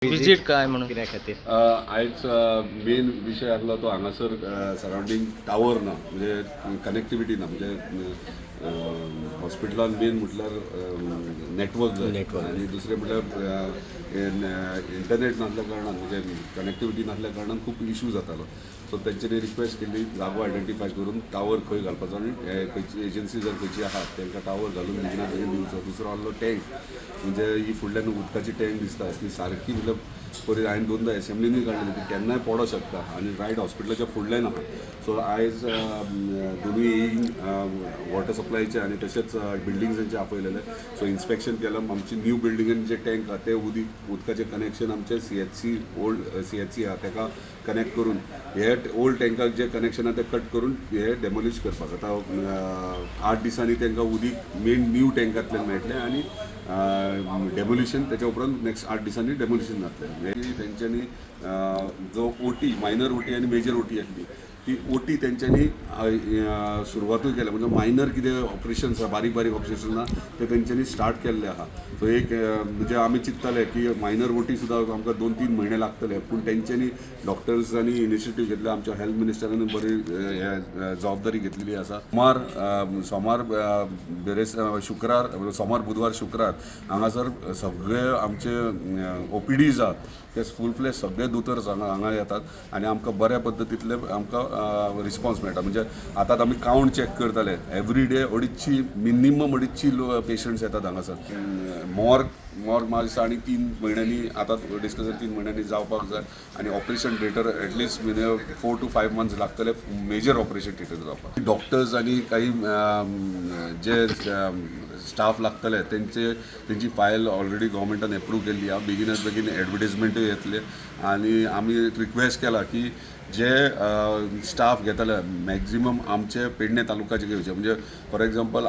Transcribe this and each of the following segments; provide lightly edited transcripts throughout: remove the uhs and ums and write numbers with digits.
Visit काय म्हणून कित्या खातीर आयज मेन विशय आसलो तो हांगासर सरावंडींग टावर ना म्हणजे कनेक्टिविटी ना म्हणजे हॉस्पिटलान मेन म्हटल्यार नेटवर्क जाय आनी दुसरें म्हटल्यार इंटरनेट नासल्या कारणान म्हणजे कनेक्टिविटी नासल्या कारणान खूब इशू जातालो सो तेंच्यांनी रिक्वेस्ट केल्ली जागो आयडेंटिफाय करून टावर खंय घालपाचो आनी खंयची एजन्सी जर खंयची आहा तांकां टावर घालून बेगिना बेगीन दिवचो. दुसरो आहलो टँक म्हणजे ही फुडल्यान उदकाची टँक दिसता ती सारकी मतलब पयलीं हांवें दोनदा एसेंब्लीनूय काडली ती केन्नाय पडो शकता आनी रायट हॉस्पिटलाच्या फुडल्यान आहा. सो आयज दोनूय येयींग वॉटर सप्लायचे आनी तशेंच बिल्डिंग्सांचे आपयलेले सो इन्स्पेक्शन केलां. आमची न्यू बिल्डिंगेन जे टँक आहा ते उदकाचें कनेक्शन आमचे CHC ओल्ड CHC आहा ताका कनेक्ट करून हे ओल्ड टँकाक जे कनेक्शन आहा ते कट करून हे डेमोलिश करपाक आतां 8 दिसांनी तांकां उदीक मेन न्यू टँकांतल्यान मेळटलें आनी डेमोलिशन त्याच्या उपरांत नेक्स्ट 8 दिसांनी डेमोलिशन जातलें. तेंच्यांनी जो OT मायनर OT आनी मेजर OT आसली ती OT तेंच्यांनी सुरवातूय केल्या म्हणजे मायनर कितें ऑपरेशन्स आहा बारीक बारीक ऑपरेशन आहा ते तेंच्यांनी स्टार्ट केल्ले आहा. सो एक म्हणजे आमी चिंतताले की मायनर OT सुद्दां आमकां 2-3 म्हयने लागतले पूण तेंच्यांनी डॉक्टर्सांनी इनिशिएटीव घेतले. आमच्या हेल्थ मिनिस्टरान बरी जबाबदारी घेतलेली आसा. सोमार बेरेस शुक्रार सोमार बुधवार शुक्रार हांगासर सगळे आमचे OPDs आहात ते फूल फ्लेश सगळे दोतोर्स हांगा येतात आनी आमकां बऱ्या पद्दतींतले आमकां रिस्पॉन्स मेळटा. म्हणजे आतां आमी कावंट चॅक करताले एवरी डे 250 मिनिमम 250 पेशंट्स येतात हांगासर. मॉर्ग म्हाका दिसता आनी 3 म्हयन्यांनी आतां डिस्कशन 3 म्हयन्यांनी जावपाक जाय आनी operation theatre at least 4 to 5 months लागतले मेजर ऑपरेशन थिएटर जावपाक. डॉक्टर्स आनी काही जे स्टाफ लागतले तेंची फायल ऑलरेडी गव्हर्मेंटान एप्रूव केल्ली आहा. बेगिनात बेगीन एडवर्टिजमेंटूय येतले आनी आमी रिक्वेस्ट केला की जे स्टाफ घेतले मॅक्झिमम आमचे पेडणे तालुकाचे घेवचे. म्हणजे फॉर एग्जांपल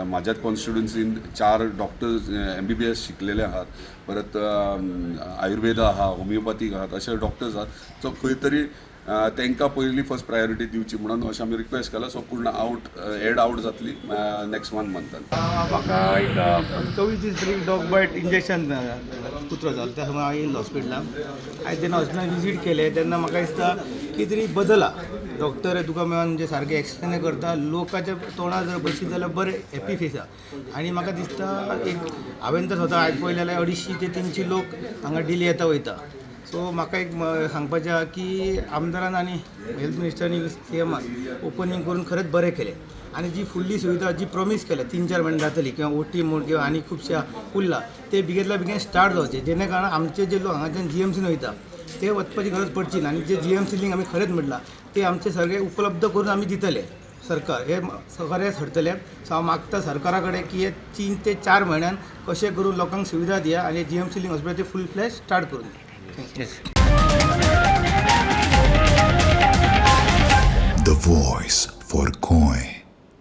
म्हाज्याच कॉन्स्टिट्युएन्सीन 4 डॉक्टर्स MBBS शिकलेले आहात. परत आयुर्वेद आहा होमिओपॅथीक आहात असे डॉक्टर्स आहात. सो खंय तरी तांकां पयली फर्स्ट प्रायोरिटी दिवची म्हणून अशें आमी रिक्वेस्ट केला. सो पूर्ण एड आउट जातली नेक्स्ट 1 month. म्हाका एक 24 दीस ब्रीक डॉग बायट इंजेक्शन कुत्रो जालो त्या समोर हांव येयलो हॉस्पिटलान. हांवें तेन्ना हॉस्पिटलान विजीट केलें तेन्ना म्हाका दिसता कितें तरी बदला. डॉक्टर तुका मेळोन म्हणजे सारकें एक्सप्लेन करता लोकांच्या तोंडार जर बशीत जाल्यार बरें हॅप्पी फेस आहा. आनी म्हाका दिसता एक हांवें तर स्वता आयज पळयलें जाल्यार 250 ते 300 लोक हांगा डेली येता वयता. सो म्हाका एक सांगपाचें आहा की आमदारान आनी हेल्थ मिनिस्टरांनी CMान ओपनिंग करून खरेंच बरें केलें आनी जी फुडली सुविधा जी प्रॉमीस केल्या 3-4 म्हयने जातली किंवा OT म्हूण किंवा आनी खुबशा उरला ते बेगितल्या बेगीन स्टार्ट जावचे जेणे कारण आमचे जे लोक हांगाच्यान GMCन वयता ते वचपाची गरज पडची ना. आनी जे GMC लिंक आमी खरेंच म्हटलां ते आमचे सगळे उपलब्ध करून आमी दितले. सरकार हे खरेंच हरतले. सो हांव मागता सरकारा कडेन की हे 3 ते 4 म्हयन्यान कशें करून लोकांक सुविधा दिया आनी GMC लिंक हॉस्पिटलाचे फूल फ्लॅश स्टार्ट करून दिया. The voice for Coin.